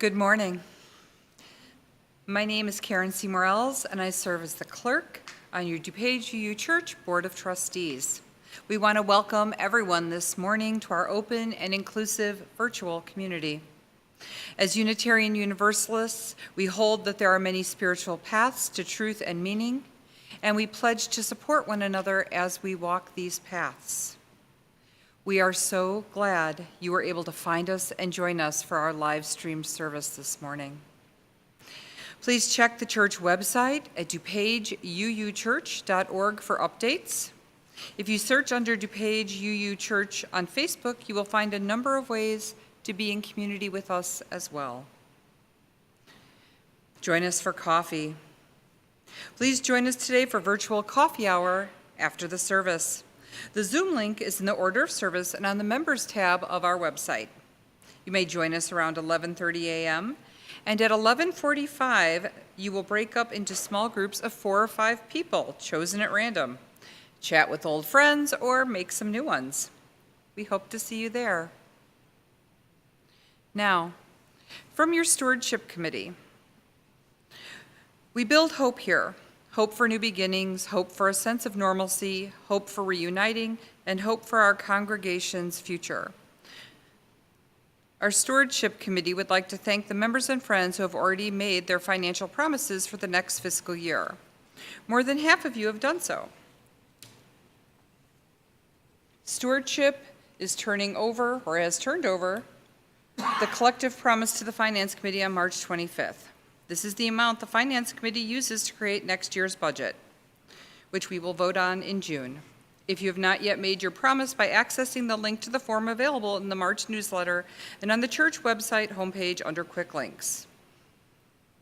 Good morning. My name is Karen C. Morales, and I serve as the clerk on your DuPage UU Church Board of Trustees. We want to welcome everyone this morning to our open and inclusive virtual community. As Unitarian Universalists, we hold that there are many spiritual paths to truth and meaning, and we pledge to support one another as we walk these paths. We are so glad you were able to find us and join us for our live stream service this morning. Please check the church website at dupageuchurch.org for updates. If you search under DuPage UU Church on Facebook, you will find a number of ways to be in community with us as well. Join us for coffee. Please join us today for virtual coffee hour after the service. The Zoom link is in the order of service and on the members tab of our website. You may join us around 11:30 a.m. and at 11:45 you will break up into small groups of 4 or 5 people chosen at random. Chat with old friends or make some new ones. We hope to see you there. Now, from your stewardship committee, we build hope here. Hope for new beginnings, hope for a sense of normalcy, hope for reuniting, and hope for our congregation's future. Our stewardship committee would like to thank the members and friends who have already made their financial promises for the next fiscal year. More than half of you have done so. Stewardship is turning over, or has turned over, the collective promise to the Finance Committee on March 25th. This is the amount the Finance Committee uses to create next year's budget, which we will vote on in June. If you have not yet made your promise by accessing the link to the form available in the March newsletter and on the church website homepage under Quick Links.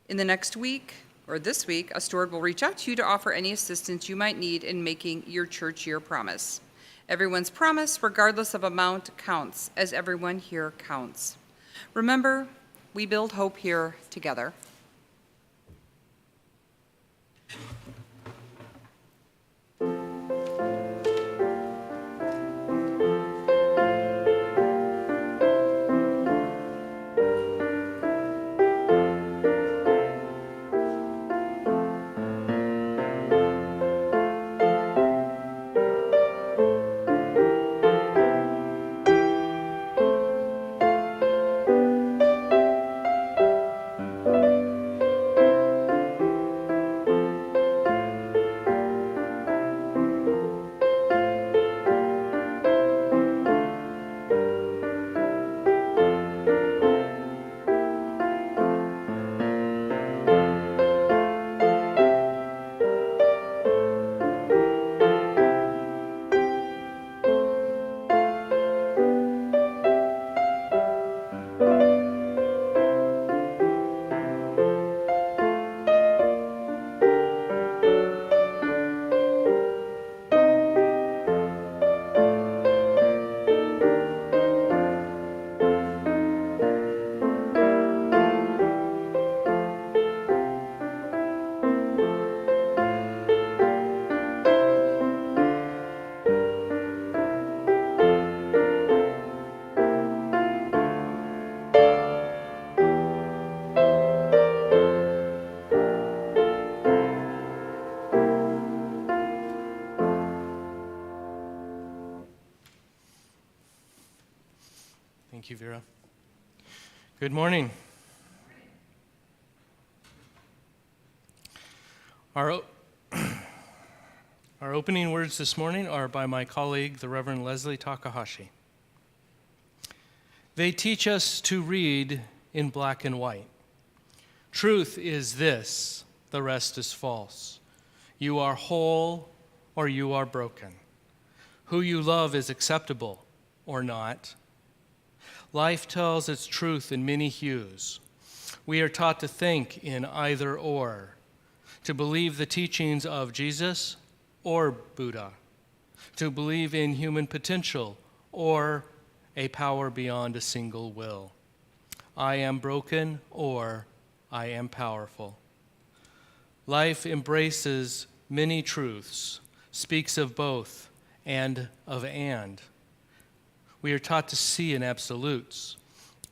In the next week, or this week, a steward will reach out to you to offer any assistance you might need in making your church year promise. Everyone's promise, regardless of amount, counts, as everyone here counts. Remember, we build hope here together. Thank you, Vera. Good morning. Our opening words this morning are by my colleague, the Reverend Leslie Takahashi. They teach us to read in black and white. Truth is this, the rest is false. You are whole or you are broken. Who you love is acceptable or not. Life tells its truth in many hues. We are taught to think in either or, to believe the teachings of Jesus or Buddha, to believe in human potential or a power beyond a single will. I am broken or I am powerful. Life embraces many truths, speaks of both and of and. We are taught to see in absolutes,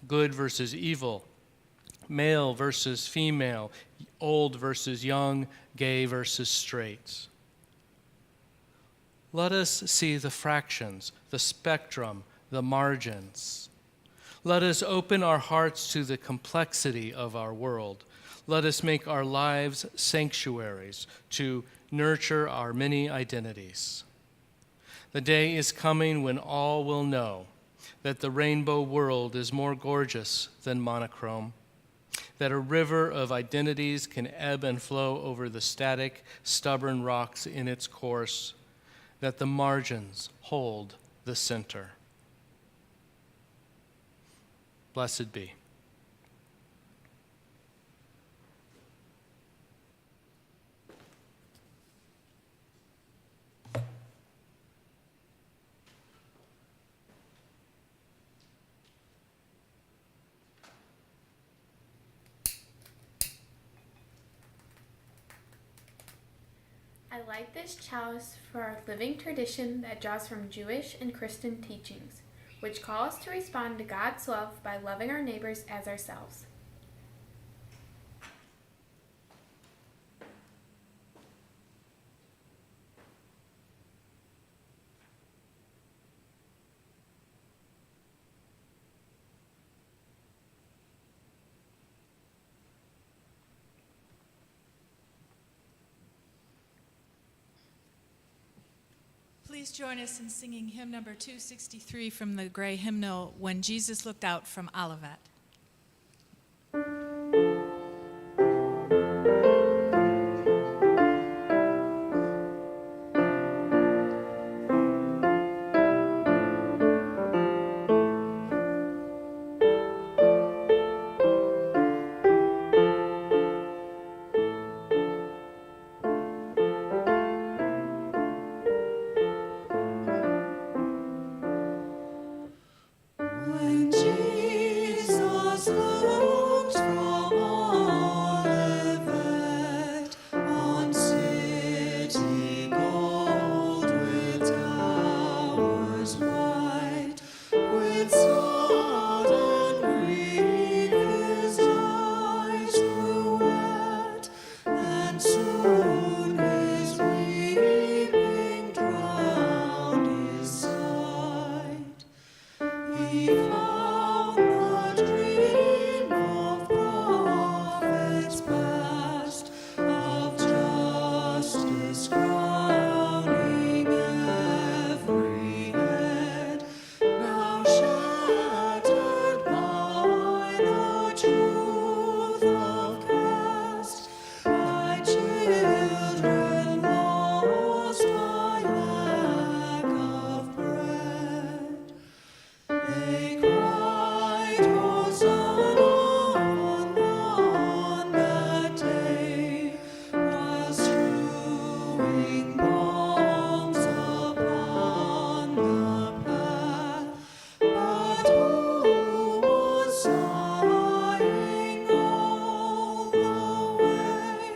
good versus evil, male versus female, old versus young, gay versus straight. Let us see the fractions, the spectrum, the margins. Let us open our hearts to the complexity of our world. Let us make our lives sanctuaries to nurture our many identities. The day is coming when all will know that the rainbow world is more gorgeous than monochrome, that a river of identities can ebb and flow over the static, stubborn rocks in its course, that the margins hold the center. Blessed be. I light this chalice for our living tradition that draws from Jewish and Christian teachings, which call us to respond to God's love by loving our neighbors as ourselves. Please join us in singing hymn number 263 from the Gray hymnal, When Jesus Looked Out from Olivet. When Jesus looked from Olivet on city gold with towers white, with sudden grief his eyes grew wet, and soon his weeping drowned his sight. He found the dream of prophets past, of justice crowning every head, now shattered by the truth of Christ, by children lost by lack of bread. They cried, Hosanna on that day, while strewing palms upon the path. But who was sighing all the way,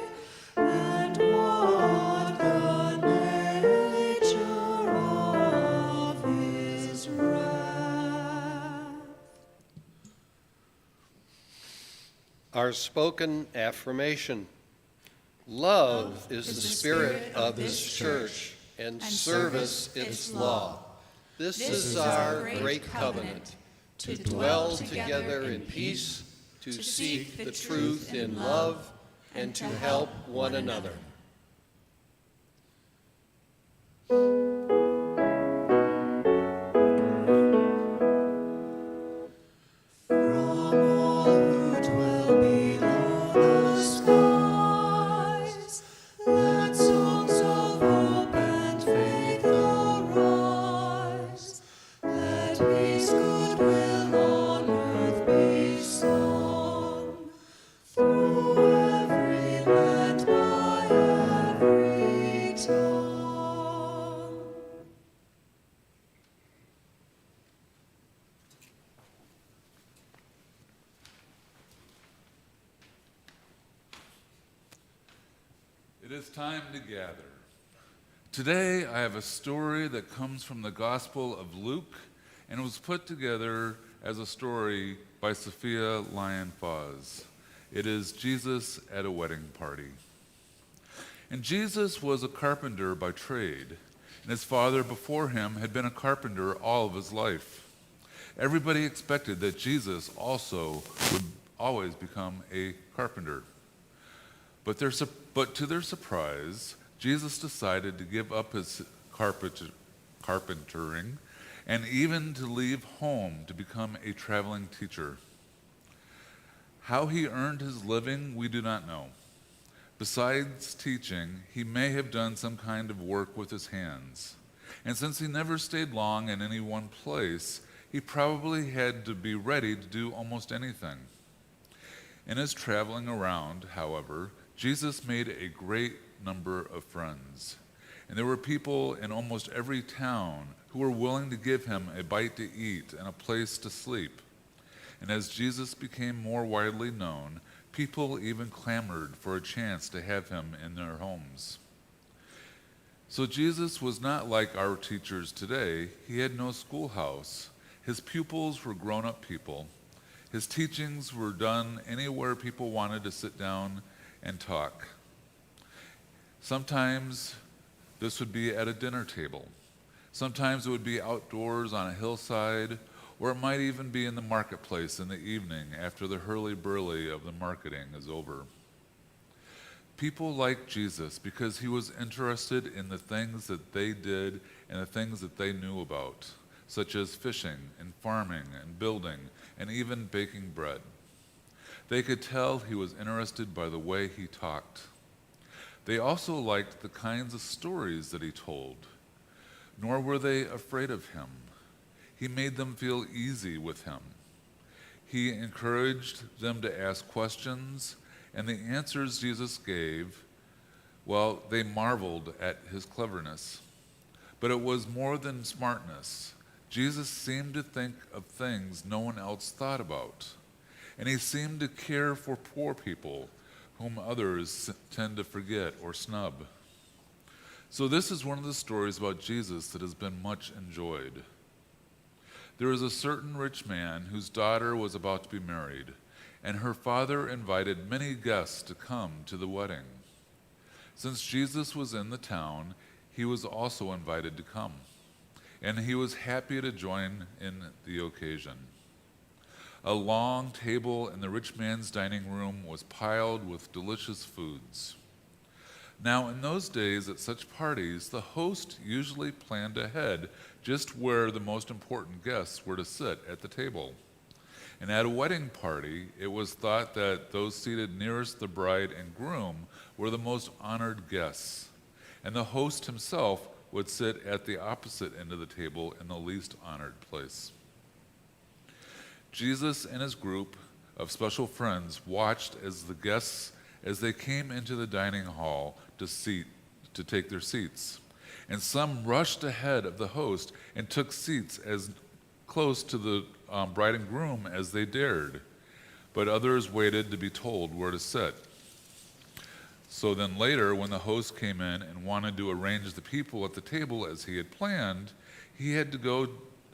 and what the nature of his wrath? Our spoken affirmation. Love is the spirit of this church, and service its law. This is our great covenant, to dwell together in peace, to seek the truth in love, and to help one another. From all who dwell below the skies, let songs of hope and faith arise. Let peace, goodwill on earth be sung, through every land, by every tongue. It is time to gather. Today I have a story that comes from the Gospel of Luke and was put together as a story by Sophia Lyon-Foz. It is Jesus at a wedding party. And Jesus was a carpenter by trade, and his father before him had been a carpenter all of his life. Everybody expected that Jesus also would always become a carpenter. But to their surprise, Jesus decided to give up his carpentering and even to leave home to become a traveling teacher. How he earned his living, we do not know. Besides teaching, he may have done some kind of work with his hands. And since he never stayed long in any one place, he probably had to be ready to do almost anything. In his traveling around, however, Jesus made a great number of friends. And there were people in almost every town who were willing to give him a bite to eat and a place to sleep. And as Jesus became more widely known, people even clamored for a chance to have him in their homes. So Jesus was not like our teachers today. He had no schoolhouse. His pupils were grown-up people. His teachings were done anywhere people wanted to sit down and talk. Sometimes this would be at a dinner table. Sometimes it would be outdoors on a hillside, or it might even be in the marketplace in the evening after the hurly-burly of the marketing is over. People liked Jesus because he was interested in the things that they did and the things that they knew about, such as fishing and farming and building and even baking bread. They could tell he was interested by the way he talked. They also liked the kinds of stories that he told, nor were they afraid of him. He made them feel easy with him. He encouraged them to ask questions, and the answers Jesus gave, well, they marveled at his cleverness. But it was more than smartness. Jesus seemed to think of things no one else thought about. And he seemed to care for poor people whom others tend to forget or snub. So this is one of the stories about Jesus that has been much enjoyed. There was a certain rich man whose daughter was about to be married, and her father invited many guests to come to the wedding. Since Jesus was in the town, he was also invited to come, and he was happy to join in the occasion. A long table in the rich man's dining room was piled with delicious foods. Now, in those days, at such parties, the host usually planned ahead just where the most important guests were to sit at the table. And at a wedding party, it was thought that those seated nearest the bride and groom were the most honored guests, and the host himself would sit at the opposite end of the table in the least honored place. Jesus and his group of special friends watched as the guests, as they came into the dining hall to take their seats. And some rushed ahead of the host and took seats as close to the bride and groom as they dared. But others waited to be told where to sit. So then later, when the host came in and wanted to arrange the people at the table as he had planned, he had to go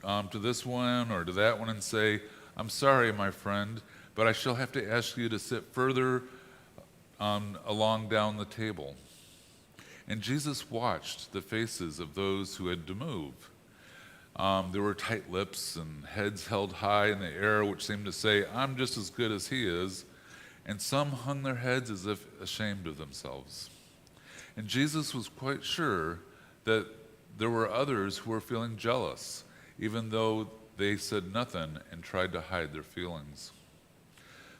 to this one or to that one and say, "I'm sorry, my friend, but I shall have to ask you to sit further along down the table." And Jesus watched the faces of those who had to move. There were tight lips and heads held high in the air, which seemed to say, "I'm just as good as he is." And some hung their heads as if ashamed of themselves. And Jesus was quite sure that there were others who were feeling jealous, even though they said nothing and tried to hide their feelings.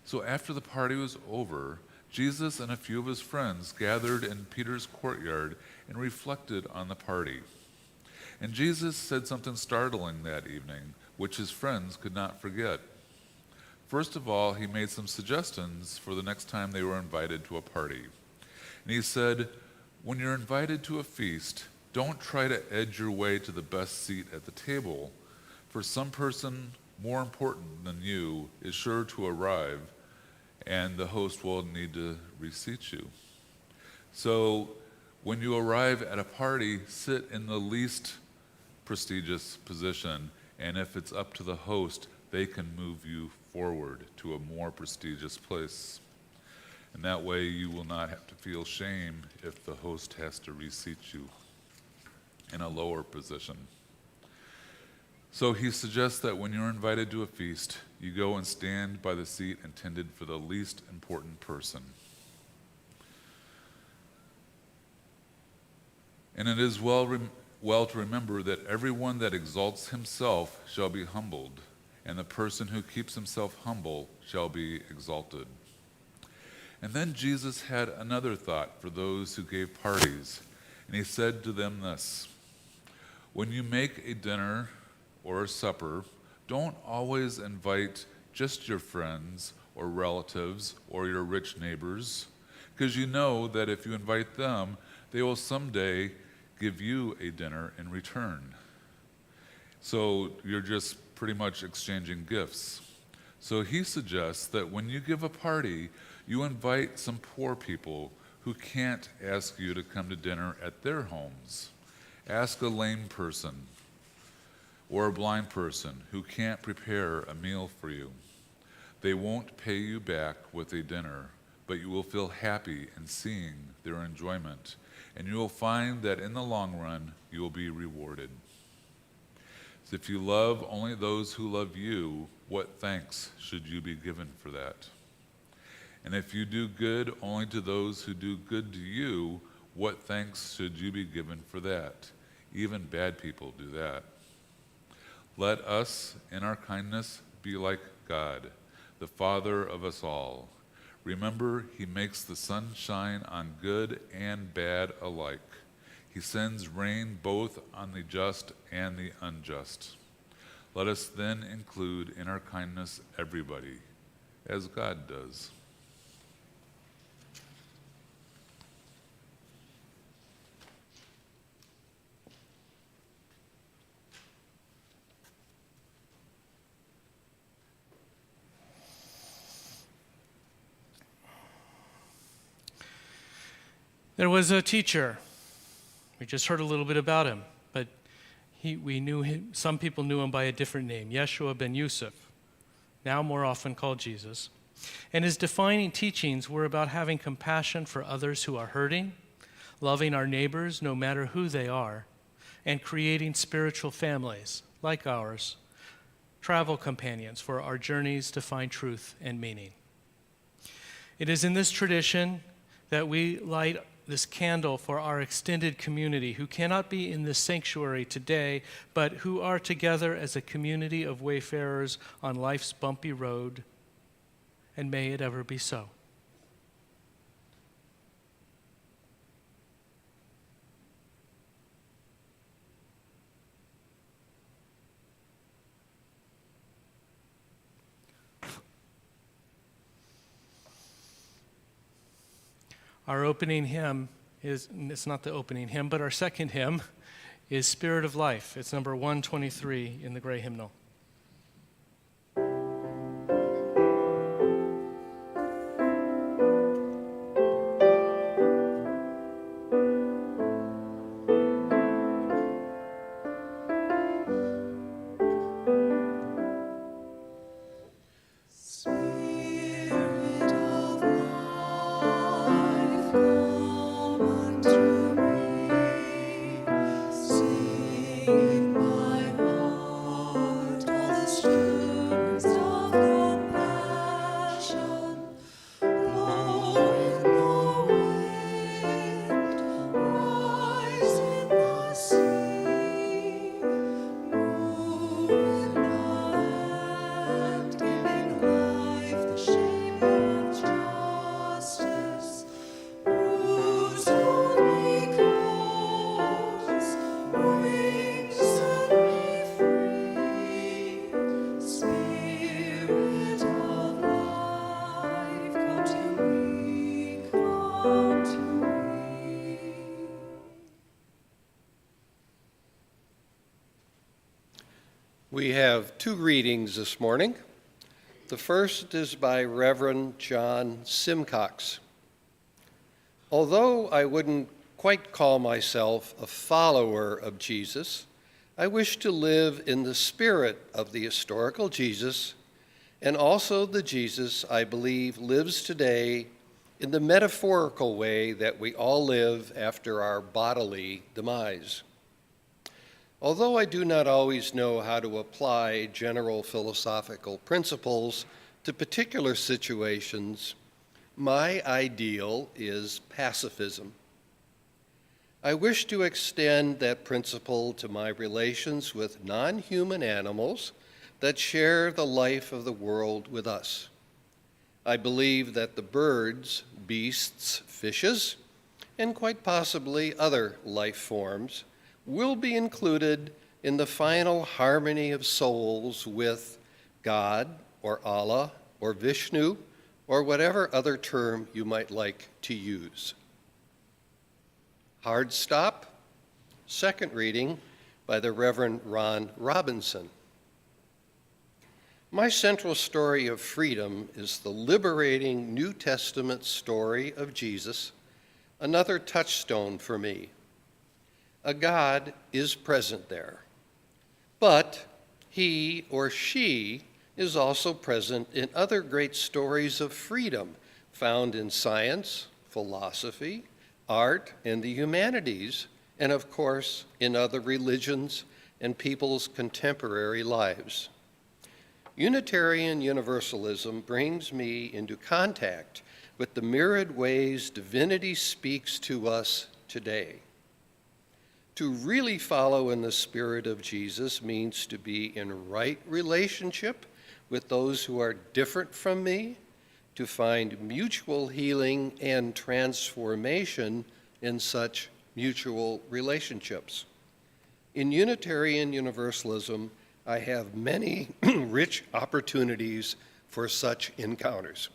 So after the party was over, Jesus and a few of his friends gathered in Peter's courtyard and reflected on the party. And Jesus said something startling that evening, which his friends could not forget. First of all, he made some suggestions for the next time they were invited to a party. And he said, "When you're invited to a feast, don't try to edge your way to the best seat at the table, for some person more important than you is sure to arrive, and the host will need to reseat you. So when you arrive at a party, sit in the least prestigious position, and if it's up to the host, they can move you forward to a more prestigious place." And that way you will not have to feel shame if the host has to reseat you in a lower position. So he suggests that when you're invited to a feast, you go and stand by the seat intended for the least important person. And it is well to remember that everyone that exalts himself shall be humbled, and the person who keeps himself humble shall be exalted. And then Jesus had another thought for those who gave parties, and he said to them this: when you make a dinner or a supper, don't always invite just your friends or relatives or your rich neighbors, because you know that if you invite them, they will someday give you a dinner in return. So you're just pretty much exchanging gifts. So he suggests that when you give a party, you invite some poor people who can't ask you to come to dinner at their homes. Ask a lame person or a blind person who can't prepare a meal for you. They won't pay you back with a dinner, but you will feel happy in seeing their enjoyment, and you will find that in the long run, you will be rewarded. So if you love only those who love you, what thanks should you be given for that? And if you do good only to those who do good to you, what thanks should you be given for that? Even bad people do that. Let us, in our kindness, be like God, the Father of us all. Remember, he makes the sun shine on good and bad alike. He sends rain both on the just and the unjust. Let us then include in our kindness everybody, as God does. There was a teacher. We just heard a little bit about him, but we knew him. Some people knew him by a different name, Yeshua ben Yusuf, now more often called Jesus. And his defining teachings were about having compassion for others who are hurting, loving our neighbors no matter who they are, and creating spiritual families like ours, travel companions for our journeys to find truth and meaning. It is in this tradition that we light this candle for our extended community who cannot be in this sanctuary today, but who are together as a community of wayfarers on life's bumpy road, and may it ever be so. Our opening hymn it's not the opening hymn, but our second hymn is Spirit of Life. It's number 123 in the Gray Hymnal. We have two readings this morning. The first is by Reverend John Simcox. Although I wouldn't quite call myself a follower of Jesus, I wish to live in the spirit of the historical Jesus and also the Jesus I believe lives today in the metaphorical way that we all live after our bodily demise. Although I do not always know how to apply general philosophical principles to particular situations, my ideal is pacifism. I wish to extend that principle to my relations with non-human animals that share the life of the world with us. I believe that the birds, beasts, fishes, and quite possibly other life forms will be included in the final harmony of souls with God or Allah or Vishnu or whatever other term you might like to use. Hard stop, second reading by the Reverend Ron Robinson. My central story of freedom is the liberating New Testament story of Jesus, another touchstone for me. A God is present there, but he or she is also present in other great stories of freedom found in science, philosophy, art, and the humanities, and of course in other religions and people's contemporary lives. Unitarian Universalism brings me into contact with the myriad ways divinity speaks to us today. To really follow in the spirit of Jesus means to be in right relationship with those who are different from me, to find mutual healing and transformation in such mutual relationships. In Unitarian Universalism, I have many rich opportunities for such encounters.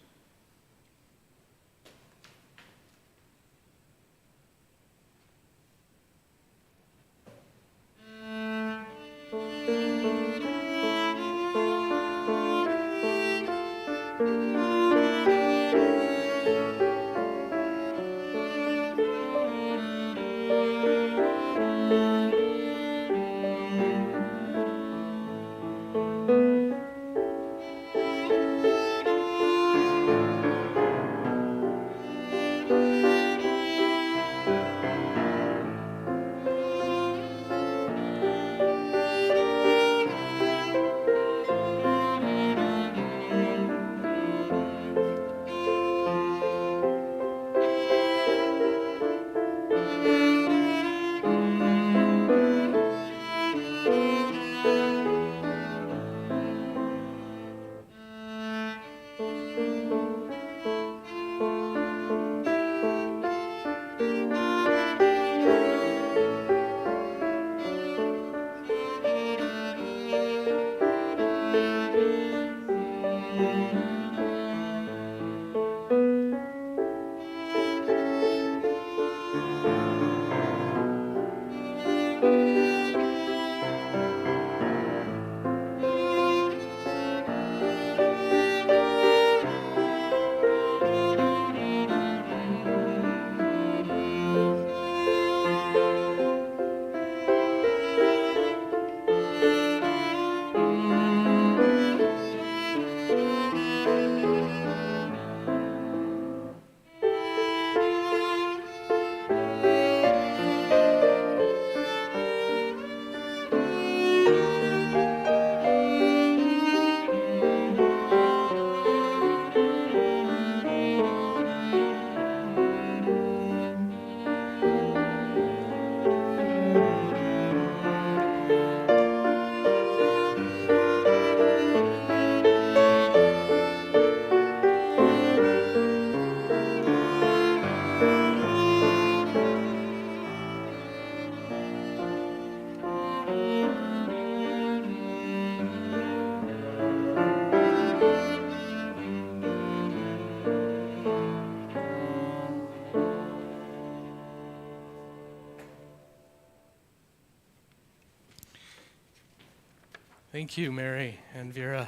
Thank you, Mary and Vera.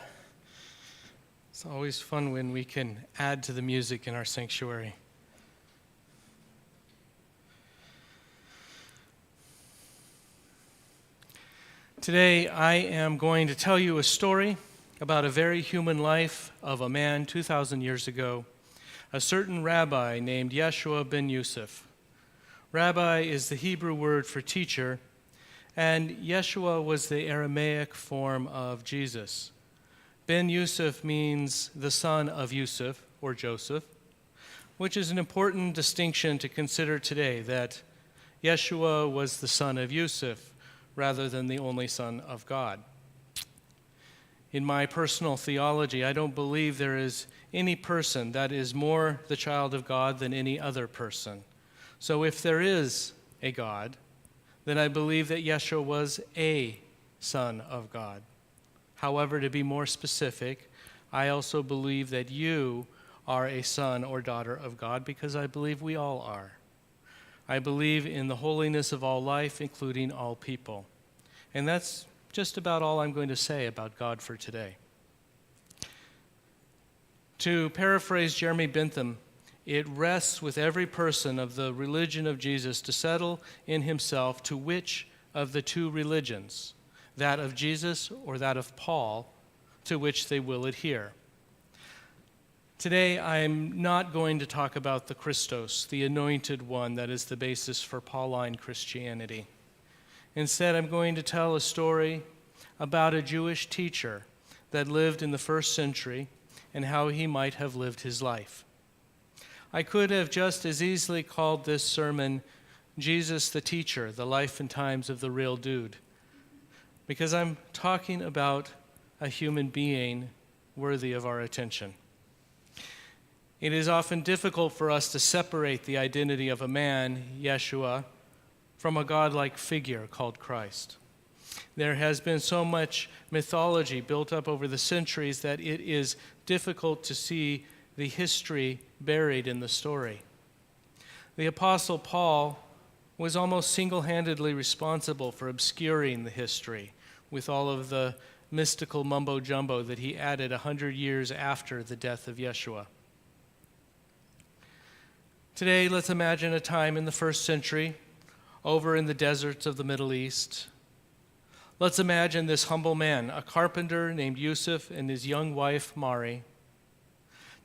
It's always fun when we can add to the music in our sanctuary. Today, I am going to tell you a story about a very human life of a man 2,000 years ago, a certain rabbi named Yeshua ben Yosef. Rabbi is the Hebrew word for teacher, and Yeshua was the Aramaic form of Jesus. Ben Yosef means the son of Yusuf, or Joseph, which is an important distinction to consider today, that Yeshua was the son of Yusuf rather than the only son of God. In my personal theology, I don't believe there is any person that is more the child of God than any other person. So if there is a God, then I believe that Yeshua was a son of God. However, to be more specific, I also believe that you are a son or daughter of God, because I believe we all are. I believe in the holiness of all life, including all people. And that's just about all I'm going to say about God for today. To paraphrase Jeremy Bentham, it rests with every person of the religion of Jesus to settle in himself to which of the two religions, that of Jesus or that of Paul, to which they will adhere. Today, I'm not going to talk about the Christos, the anointed one that is the basis for Pauline Christianity. Instead, I'm going to tell a story about a Jewish teacher that lived in the first century and how he might have lived his life. I could have just as easily called this sermon Jesus the Teacher, the life and times of the real dude, because I'm talking about a human being worthy of our attention. It is often difficult for us to separate the identity of a man, Yeshua, from a godlike figure called Christ. There has been so much mythology built up over the centuries that it is difficult to see the history buried in the story. The Apostle Paul was almost single-handedly responsible for obscuring the history with all of the mystical mumbo-jumbo that he added 100 years after the death of Yeshua. Today, let's imagine a time in the first century over in the deserts of the Middle East. Let's imagine this humble man, a carpenter named Yusuf, and his young wife, Mari.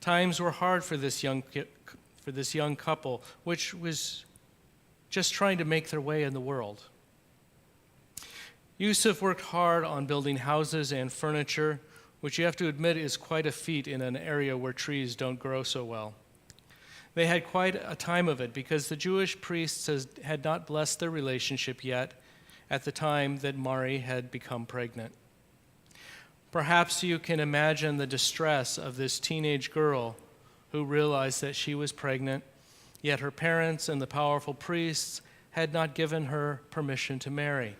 Times were hard for this young couple, which was just trying to make their way in the world. Yusuf worked hard on building houses and furniture, which you have to admit is quite a feat in an area where trees don't grow so well. They had quite a time of it because the Jewish priests had not blessed their relationship yet at the time that Mari had become pregnant. Perhaps you can imagine the distress of this teenage girl who realized that she was pregnant, yet her parents and the powerful priests had not given her permission to marry.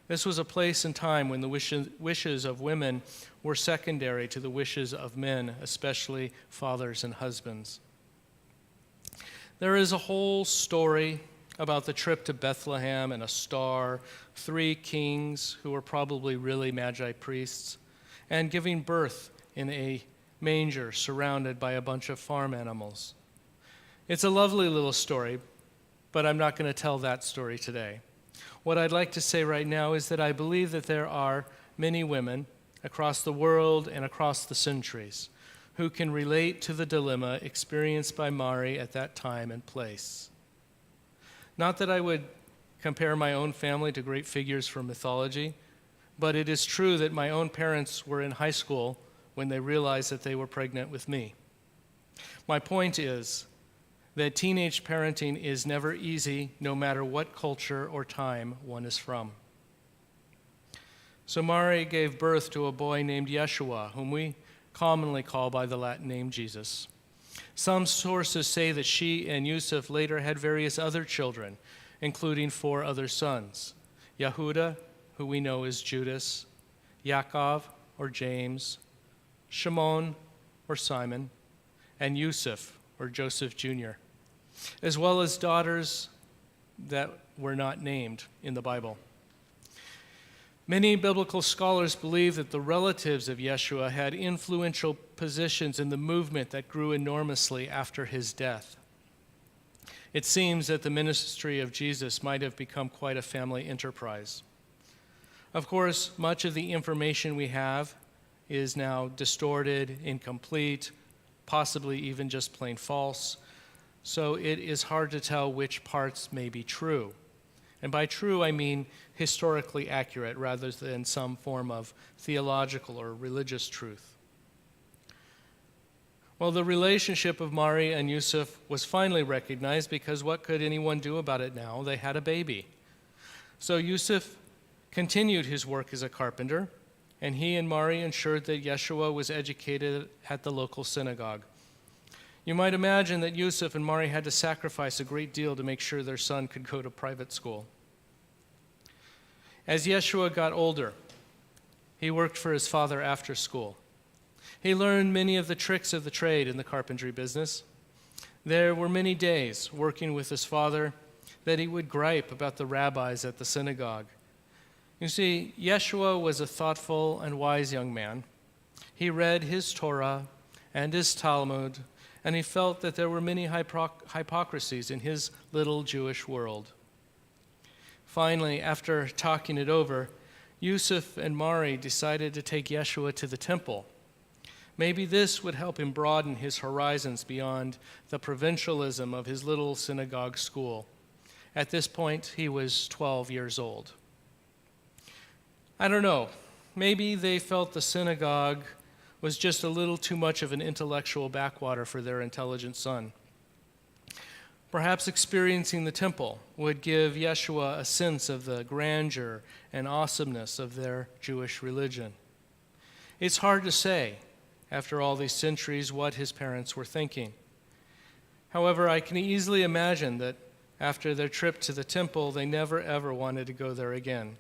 This was a place and time when the wishes of women were secondary to the wishes of men, especially fathers and husbands. There is a whole story about the trip to Bethlehem and a star, 3 kings who were probably really magi priests, and giving birth in a manger surrounded by a bunch of farm animals. It's a lovely little story, but I'm not going to tell that story today. What I'd like to say right now is that I believe that there are many women across the world and across the centuries who can relate to the dilemma experienced by Mari at that time and place. Not that I would compare my own family to great figures from mythology, but it is true that my own parents were in high school when they realized that they were pregnant with me. My point is that teenage parenting is never easy, no matter what culture or time one is from. So Mari gave birth to a boy named Yeshua, whom we commonly call by the Latin name Jesus. Some sources say that she and Yusuf later had various other children, including 4 other sons: Yehuda, who we know as Judas, Yaakov, or James, Shimon, or Simon, and Yusuf, or Joseph Jr., as well as daughters that were not named in the Bible. Many biblical scholars believe that the relatives of Yeshua had influential positions in the movement that grew enormously after his death. It seems that the ministry of Jesus might have become quite a family enterprise. Of course, much of the information we have is now distorted, incomplete, possibly even just plain false, so it is hard to tell which parts may be true. And by true, I mean historically accurate rather than some form of theological or religious truth. Well, the relationship of Mari and Yusuf was finally recognized because what could anyone do about it now? They had a baby. So Yusuf continued his work as a carpenter, and he and Mari ensured that Yeshua was educated at the local synagogue. You might imagine that Yusuf and Mari had to sacrifice a great deal to make sure their son could go to private school. As Yeshua got older, he worked for his father after school. He learned many of the tricks of the trade in the carpentry business. There were many days working with his father that he would gripe about the rabbis at the synagogue. You see, Yeshua was a thoughtful and wise young man. He read his Torah and his Talmud, and he felt that there were many hypocrisies in his little Jewish world. Finally, after talking it over, Yusuf and Mari decided to take Yeshua to the temple. Maybe this would help him broaden his horizons beyond the provincialism of his little synagogue school. At this point, he was 12 years old. I don't know, maybe they felt the synagogue was just a little too much of an intellectual backwater for their intelligent son. Perhaps experiencing the temple would give Yeshua a sense of the grandeur and awesomeness of their Jewish religion. It's hard to say, after all these centuries, what his parents were thinking. However, I can easily imagine that after their trip to the temple, they never ever wanted to go there again.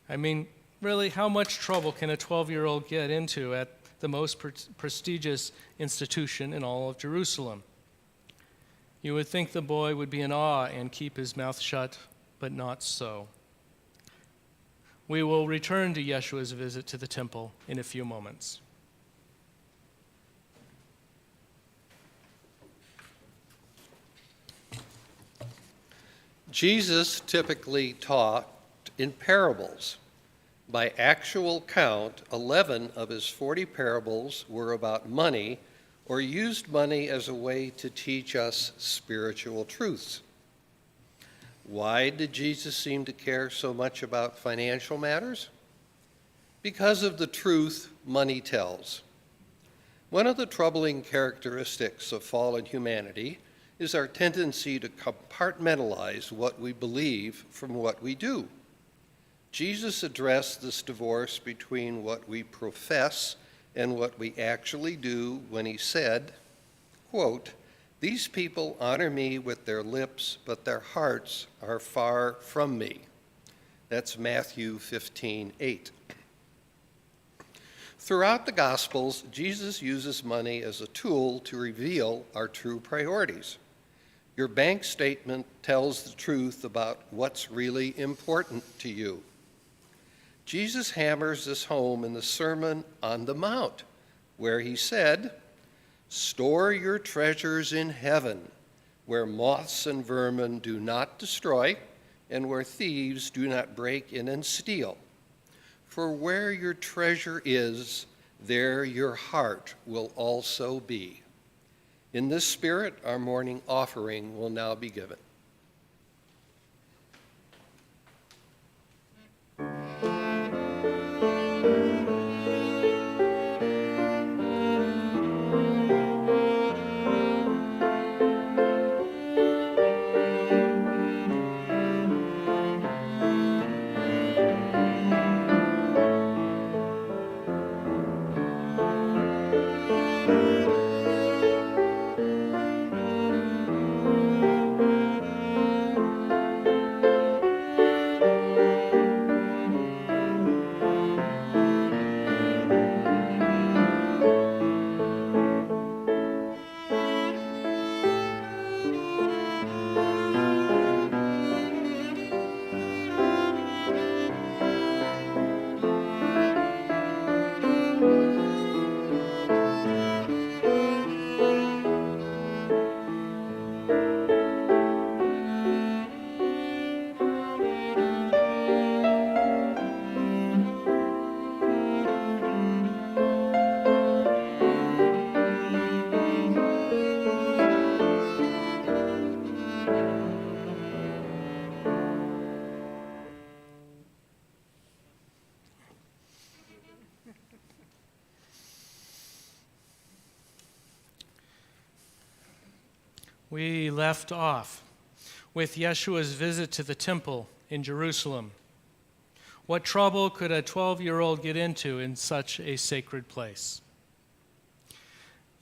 I mean, really, how much trouble can a 12-year-old get into at the most prestigious institution in all of Jerusalem? You would think the boy would be in awe and keep his mouth shut, but not so. We will return to Yeshua's visit to the temple in a few moments. Jesus typically taught in parables. By actual count, 11 of his 40 parables were about money or used money as a way to teach us spiritual truths. Why did Jesus seem to care so much about financial matters? Because of the truth money tells. One of the troubling characteristics of fallen humanity is our tendency to compartmentalize what we believe from what we do. Jesus addressed this divorce between what we profess and what we actually do when he said, quote, "These people honor me with their lips, but their hearts are far from me." That's Matthew 15:8. Throughout the Gospels, Jesus uses money as a tool to reveal our true priorities. Your bank statement tells the truth about what's really important to you. Jesus hammers this home in the Sermon on the Mount, where he said, "Store your treasures in heaven, where moths and vermin do not destroy, and where thieves do not break in and steal. For where your treasure is, there your heart will also be." In this spirit, our morning offering will now be given. We left off with Yeshua's visit to the temple in Jerusalem. What trouble could a 12-year-old get into in such a sacred place?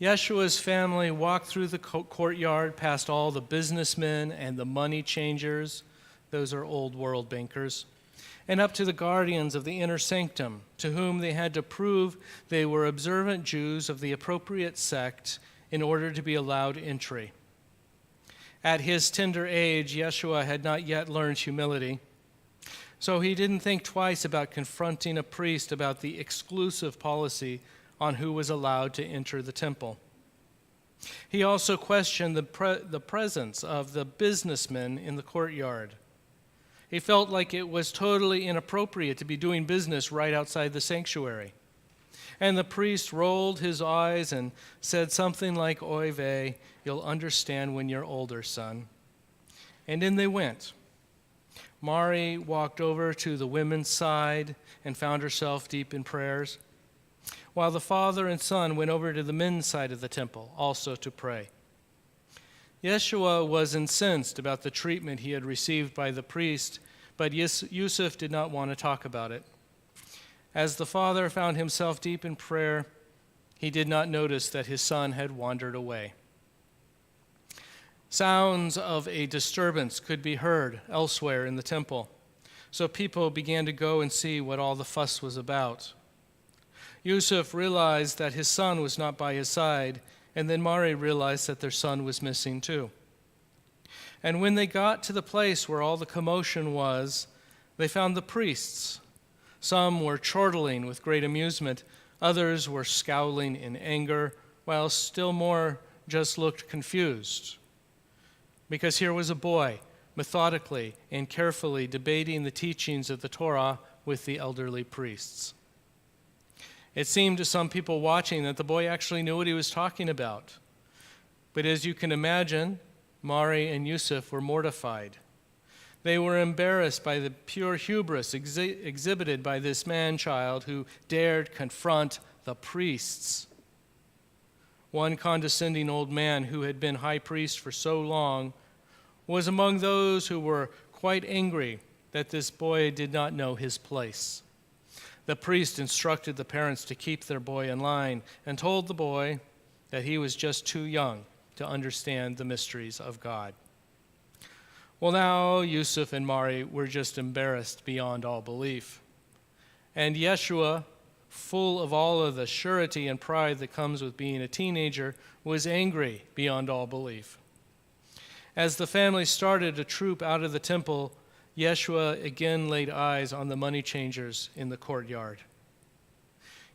Yeshua's family walked through the courtyard past all the businessmen and the money changers, those are old world bankers, and up to the guardians of the inner sanctum, to whom they had to prove they were observant Jews of the appropriate sect in order to be allowed entry. At his tender age, Yeshua had not yet learned humility, so he didn't think twice about confronting a priest about the exclusive policy on who was allowed to enter the temple. He also questioned the presence of the businessmen in the courtyard. He felt like it was totally inappropriate to be doing business right outside the sanctuary. And the priest rolled his eyes and said something like, "Oy vey, you'll understand when you're older, son." And in they went. Mari walked over to the women's side and found herself deep in prayers, while the father and son went over to the men's side of the temple, also to pray. Yeshua was incensed about the treatment he had received by the priest, but Yusuf did not want to talk about it. As the father found himself deep in prayer, he did not notice that his son had wandered away. Sounds of a disturbance could be heard elsewhere in the temple, so people began to go and see what all the fuss was about. Yusuf realized that his son was not by his side, and then Mari realized that their son was missing too. And when they got to the place where all the commotion was, they found the priests. Some were chortling with great amusement, others were scowling in anger, while still more just looked confused. Because here was a boy, methodically and carefully debating the teachings of the Torah with the elderly priests. It seemed to some people watching that the boy actually knew what he was talking about. But as you can imagine, Mari and Yusuf were mortified. They were embarrassed by the pure hubris exhibited by this man-child who dared confront the priests. One condescending old man who had been high priest for so long was among those who were quite angry that this boy did not know his place. The priest instructed the parents to keep their boy in line and told the boy that he was just too young to understand the mysteries of God. Well, now Yusuf and Mari were just embarrassed beyond all belief. And Yeshua, full of all of the surety and pride that comes with being a teenager, was angry beyond all belief. As the family started to troop out of the temple, Yeshua again laid eyes on the money changers in the courtyard.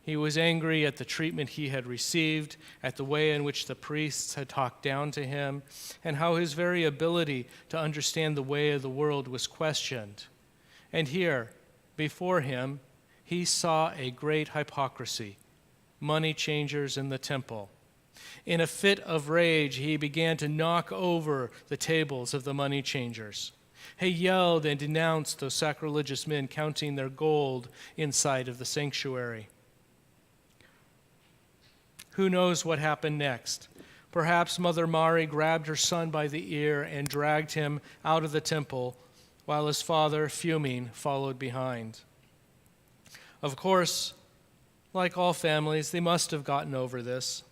He was angry at the treatment he had received, at the way in which the priests had talked down to him, and how his very ability to understand the way of the world was questioned. And here, before him, he saw a great hypocrisy, money changers in the temple. In a fit of rage, he began to knock over the tables of the money changers. He yelled and denounced those sacrilegious men counting their gold inside of the sanctuary. Who knows what happened next? Perhaps Mother Mari grabbed her son by the ear and dragged him out of the temple, while his father, fuming, followed behind. Of course, like all families, they must have gotten over this.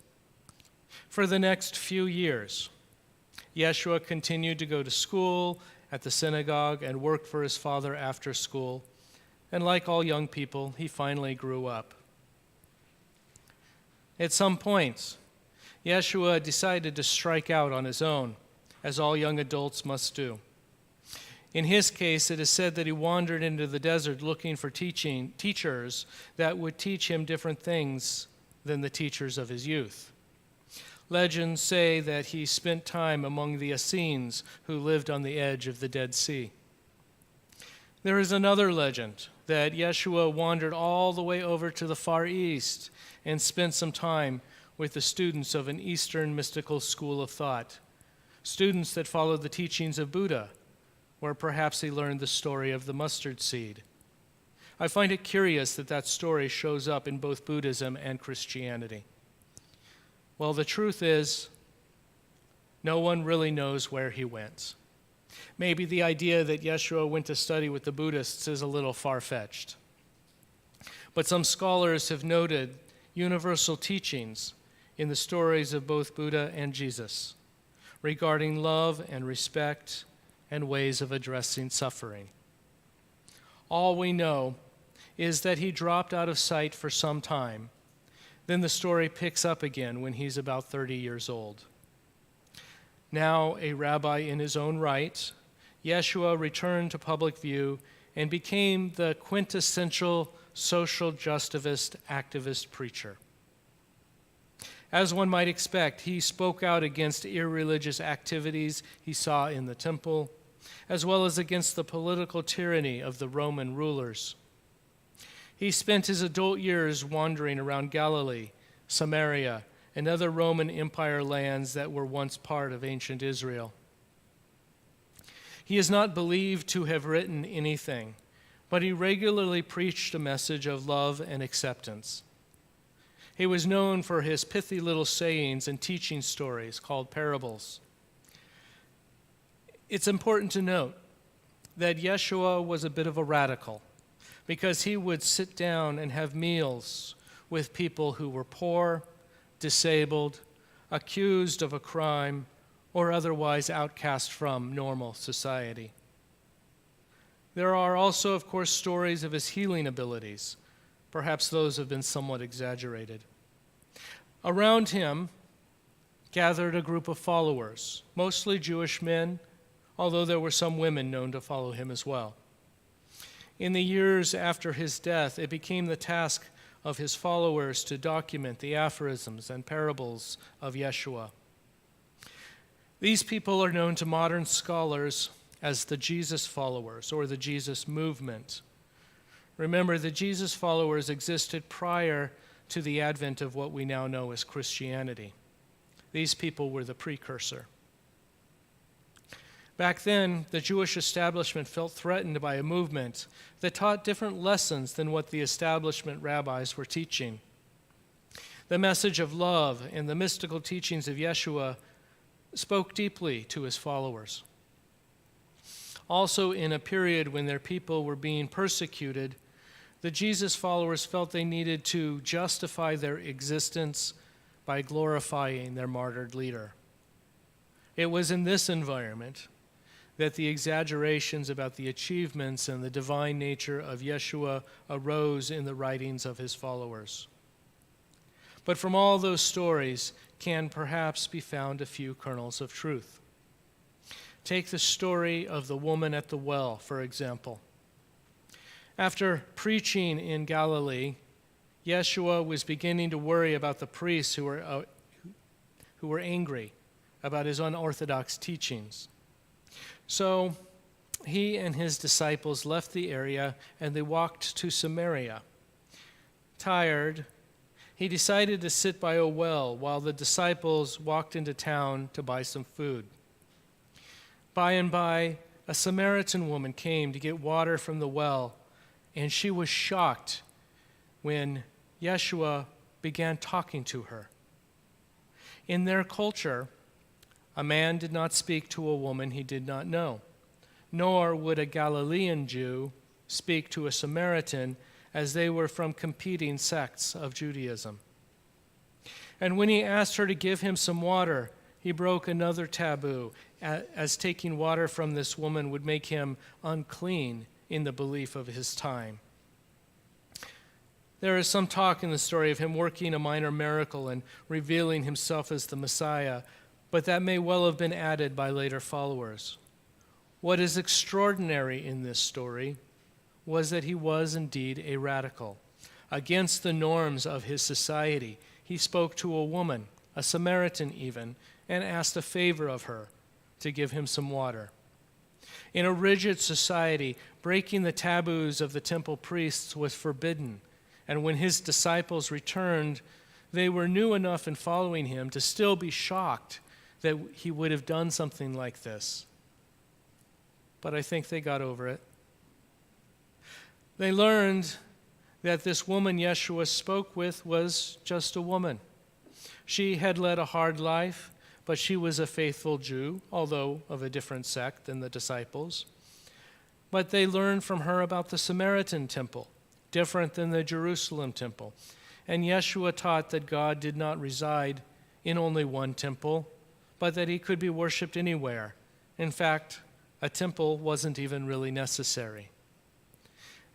For the next few years, Yeshua continued to go to school at the synagogue and work for his father after school. And like all young people, he finally grew up. At some point, Yeshua decided to strike out on his own, as all young adults must do. In his case, it is said that he wandered into the desert looking for teachers that would teach him different things than the teachers of his youth. Legends say that he spent time among the Essenes who lived on the edge of the Dead Sea. There is another legend that Yeshua wandered all the way over to the Far East and spent some time with the students of an Eastern mystical school of thought, students that followed the teachings of Buddha, where perhaps he learned the story of the mustard seed. I find it curious that that story shows up in both Buddhism and Christianity. Well, the truth is, No one really knows where he went. Maybe the idea that Yeshua went to study with the Buddhists is a little far-fetched. But some scholars have noted universal teachings in the stories of both Buddha and Jesus regarding love and respect and ways of addressing suffering. All we know is that he dropped out of sight for some time. Then the story picks up again when he's about 30 years old. Now a rabbi in his own right, Yeshua returned to public view and became the quintessential social justivist activist preacher. As one might expect, he spoke out against irreligious activities he saw in the temple, as well as against the political tyranny of the Roman rulers. He spent his adult years wandering around Galilee, Samaria, and other Roman Empire lands that were once part of ancient Israel. He is not believed to have written anything, but he regularly preached a message of love and acceptance. He was known for his pithy little sayings and teaching stories called parables. It's important to note that Yeshua was a bit of a radical because he would sit down and have meals with people who were poor, disabled, accused of a crime, or otherwise outcast from normal society. There are also, of course, stories of his healing abilities. Perhaps those have been somewhat exaggerated. Around him gathered a group of followers, mostly Jewish men, although there were some women known to follow him as well. In the years after his death, it became the task of his followers to document the aphorisms and parables of Yeshua. These people are known to modern scholars as the Jesus followers or the Jesus movement. Remember, the Jesus followers existed prior to the advent of what we now know as Christianity. These people were the precursor. Back then, the Jewish establishment felt threatened by a movement that taught different lessons than what the establishment rabbis were teaching. The message of love and the mystical teachings of Yeshua spoke deeply to his followers. Also, in a period when their people were being persecuted, the Jesus followers felt they needed to justify their existence by glorifying their martyred leader. It was in this environment that the exaggerations about the achievements and the divine nature of Yeshua arose in the writings of his followers. But from all those stories can perhaps be found a few kernels of truth. Take the story of the woman at the well, for example. After preaching in Galilee, Yeshua was beginning to worry about the priests who were angry about his unorthodox teachings. So he and his disciples left the area and they walked to Samaria. Tired, he decided to sit by a well while the disciples walked into town to buy some food. By and by, a Samaritan woman came to get water from the well, and she was shocked when Yeshua began talking to her. In their culture, a man did not speak to a woman he did not know, nor would a Galilean Jew speak to a Samaritan, as they were from competing sects of Judaism. And when he asked her to give him some water, he broke another taboo, as taking water from this woman would make him unclean in the belief of his time. There is some talk in the story of him working a minor miracle and revealing himself as the Messiah, but that may well have been added by later followers. What is extraordinary in this story was that he was indeed a radical. Against the norms of his society, he spoke to a woman, a Samaritan even, and asked a favor of her to give him some water. In a rigid society, breaking the taboos of the temple priests was forbidden, and when his disciples returned, they were new enough in following him to still be shocked that he would have done something like this. But I think they got over it. They learned that this woman Yeshua spoke with was just a woman. She had led a hard life, but she was a faithful Jew, although of a different sect than the disciples. But they learned from her about the Samaritan temple, different than the Jerusalem temple. And Yeshua taught that God did not reside in only one temple, but that he could be worshiped anywhere. In fact, a temple wasn't even really necessary.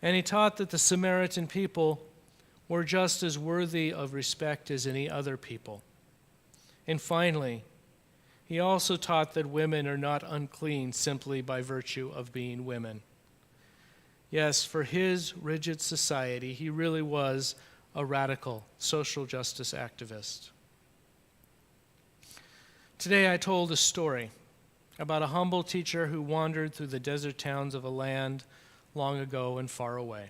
And he taught that the Samaritan people were just as worthy of respect as any other people. And finally, he also taught that women are not unclean simply by virtue of being women. Yes, for his rigid society, he really was a radical social justice activist. Today I told a story about a humble teacher who wandered through the desert towns of a land long ago and far away.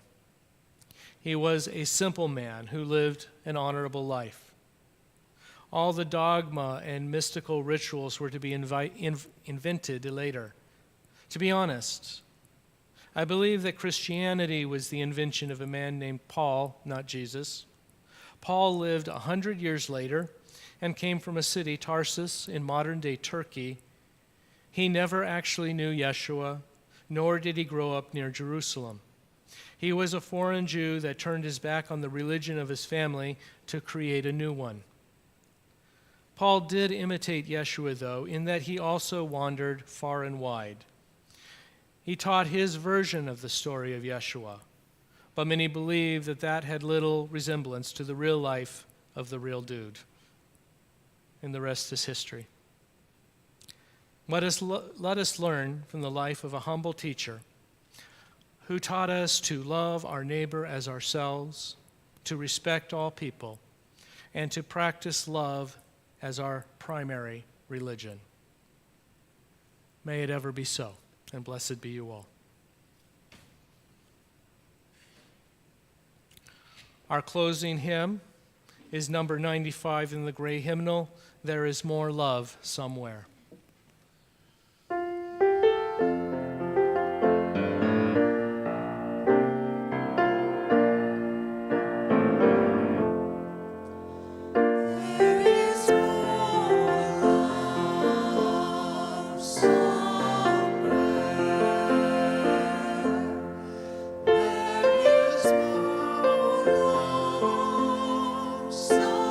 He was a simple man who lived an honorable life. All the dogma and mystical rituals were to be invented later. To be honest, I believe that Christianity was the invention of a man named Paul, not Jesus. Paul lived 100 years later and came from a city, Tarsus, in modern-day Turkey. He never actually knew Yeshua, nor did he grow up near Jerusalem. He was a foreign Jew that turned his back on the religion of his family to create a new one. Paul did imitate Yeshua, though, in that he also wandered far and wide. He taught his version of the story of Yeshua, but many believe that that had little resemblance to the real life of the real dude. And the rest is history. Let us learn from the life of a humble teacher who taught us to love our neighbor as ourselves, to respect all people, and to practice love as our primary religion. May it ever be so, and blessed be you all. Our closing hymn is number 95 in the gray hymnal, There Is More Love Somewhere. There is more love somewhere. There is more love somewhere.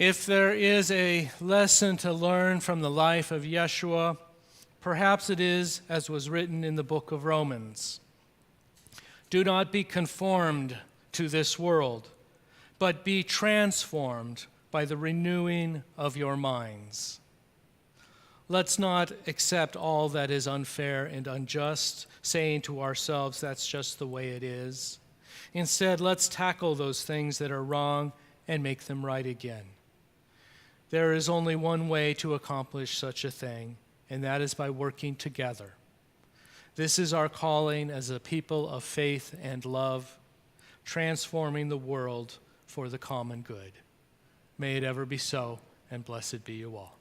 If there is a lesson to learn from the life of Yeshua, perhaps it is as was written in the book of Romans. Do not be conformed to this world, but be transformed by the renewing of your minds. Let's not accept all that is unfair and unjust, saying to ourselves that's just the way it is. Instead, let's tackle those things that are wrong and make them right again. There is only one way to accomplish such a thing, and that is by working together. This is our calling as a people of faith and love, transforming the world for the common good. May it ever be so, and blessed be you all.